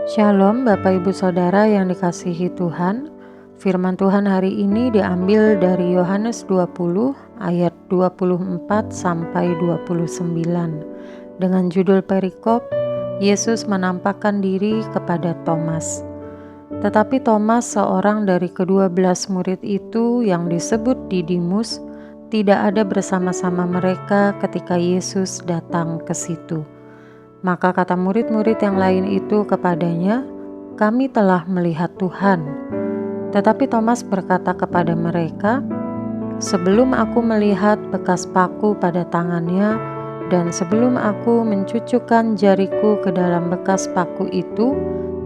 Shalom Bapak Ibu Saudara yang dikasihi Tuhan. Firman Tuhan hari ini diambil dari Yohanes 20 ayat 24 sampai 29 dengan judul perikop Yesus menampakkan diri kepada Thomas. Tetapi Thomas, seorang dari ke-12 murid itu yang disebut Didimus, tidak ada bersama-sama mereka ketika Yesus datang ke situ. Maka kata murid-murid yang lain itu kepadanya, "Kami telah melihat Tuhan." Tetapi Thomas berkata kepada mereka, "Sebelum aku melihat bekas paku pada tangannya, dan sebelum aku mencucukkan jariku ke dalam bekas paku itu,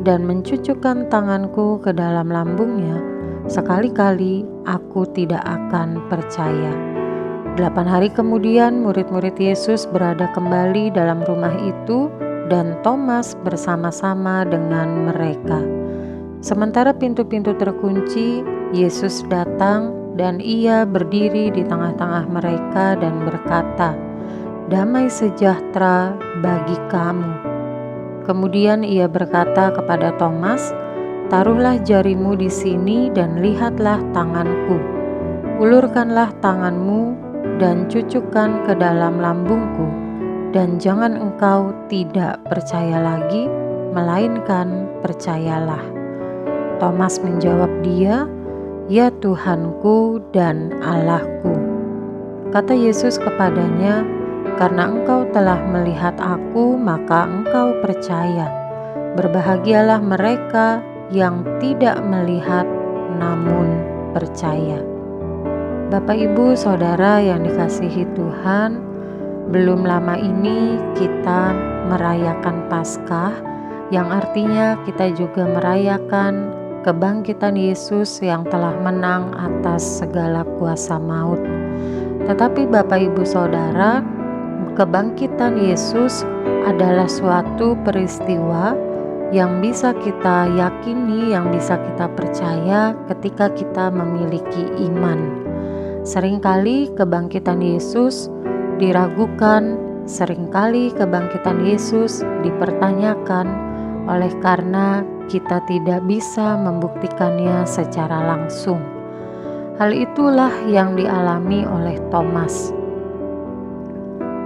dan mencucukkan tanganku ke dalam lambungnya, sekali-kali aku tidak akan percaya." 8 hari kemudian murid-murid Yesus berada kembali dalam rumah itu dan Thomas bersama-sama dengan mereka. Sementara pintu-pintu terkunci, Yesus datang dan ia berdiri di tengah-tengah mereka dan berkata, "Damai sejahtera bagi kamu." Kemudian ia berkata kepada Thomas, "Taruhlah jarimu di sini dan lihatlah tanganku. Ulurkanlah tanganmu dan cucukkan ke dalam lambungku, dan jangan engkau tidak percaya lagi, melainkan percayalah." Thomas menjawab dia, "Ya Tuhanku dan Allahku." Kata Yesus kepadanya, "Karena engkau telah melihat aku, maka engkau percaya. Berbahagialah mereka yang tidak melihat namun percaya." Bapak Ibu Saudara yang dikasihi Tuhan, belum lama ini kita merayakan Paskah, yang artinya kita juga merayakan kebangkitan Yesus yang telah menang atas segala kuasa maut. Tetapi Bapak Ibu Saudara, kebangkitan Yesus adalah suatu peristiwa yang bisa kita yakini, yang bisa kita percaya ketika kita memiliki iman. Seringkali kebangkitan Yesus diragukan, seringkali kebangkitan Yesus dipertanyakan oleh karena kita tidak bisa membuktikannya secara langsung. Hal itulah yang dialami oleh Thomas.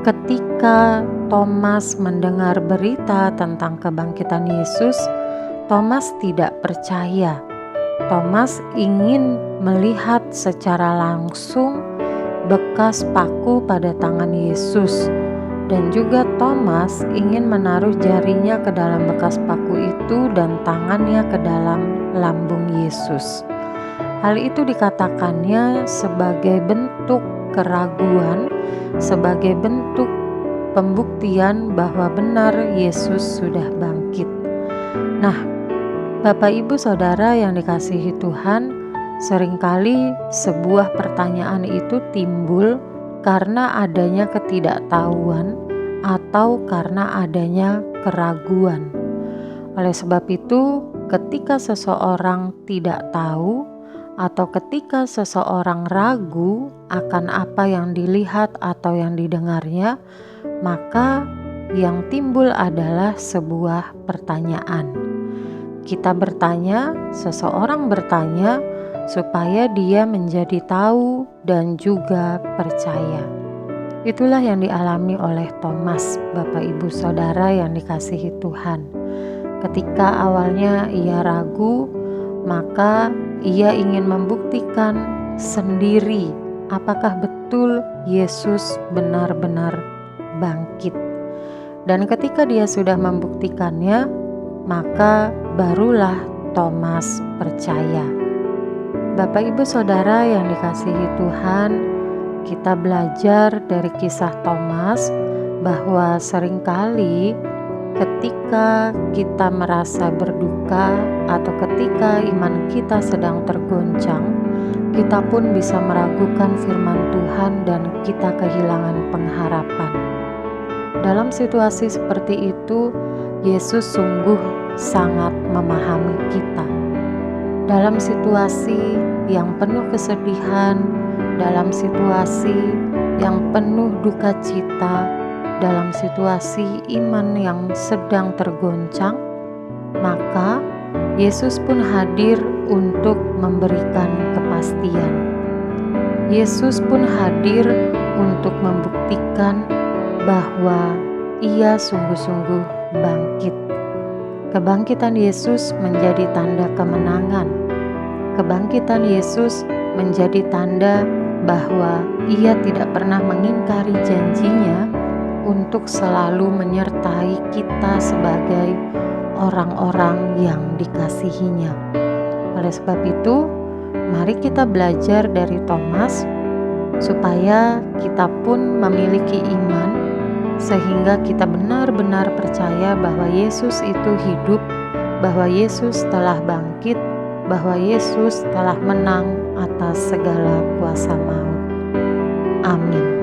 Ketika Thomas mendengar berita tentang kebangkitan Yesus, Thomas tidak percaya. Thomas ingin melihat secara langsung bekas paku pada tangan Yesus, dan juga Thomas ingin menaruh jarinya ke dalam bekas paku itu dan tangannya ke dalam lambung Yesus. Hal itu dikatakannya sebagai bentuk keraguan, sebagai bentuk pembuktian bahwa benar Yesus sudah bangkit. Nah, Bapak Ibu Saudara yang dikasihi Tuhan, seringkali sebuah pertanyaan itu timbul karena adanya ketidaktahuan atau karena adanya keraguan. Oleh sebab itu, ketika seseorang tidak tahu atau ketika seseorang ragu akan apa yang dilihat atau yang didengarnya, maka yang timbul adalah sebuah pertanyaan. Kita bertanya, seseorang bertanya, supaya dia menjadi tahu dan juga percaya. Itulah yang dialami oleh Thomas, Bapak Ibu Saudara yang dikasihi Tuhan. Ketika awalnya ia ragu, maka ia ingin membuktikan sendiri apakah betul Yesus benar-benar bangkit. Dan ketika dia sudah membuktikannya, maka barulah Thomas percaya. Bapak Ibu Saudara yang dikasihi Tuhan, kita belajar dari kisah Thomas bahwa seringkali ketika kita merasa berduka atau ketika iman kita sedang tergoncang, kita pun bisa meragukan firman Tuhan dan kita kehilangan pengharapan. Dalam situasi seperti itu, Yesus sungguh sangat memahami kita. Dalam situasi yang penuh kesedihan, dalam situasi yang penuh duka cita, dalam situasi iman yang sedang tergoncang, Maka Yesus pun hadir untuk memberikan kepastian. Yesus pun hadir untuk membuktikan bahwa Ia sungguh-sungguh bangkit. Kebangkitan Yesus menjadi tanda kemenangan. Kebangkitan Yesus menjadi tanda bahwa Ia tidak pernah mengingkari janjinya untuk selalu menyertai kita sebagai orang-orang yang dikasihinya. Oleh sebab itu, mari kita belajar dari Thomas supaya kita pun memiliki iman sehingga kita benar-benar percaya bahwa Yesus itu hidup, bahwa Yesus telah bangkit, bahwa Yesus telah menang atas segala kuasa maut. Amin.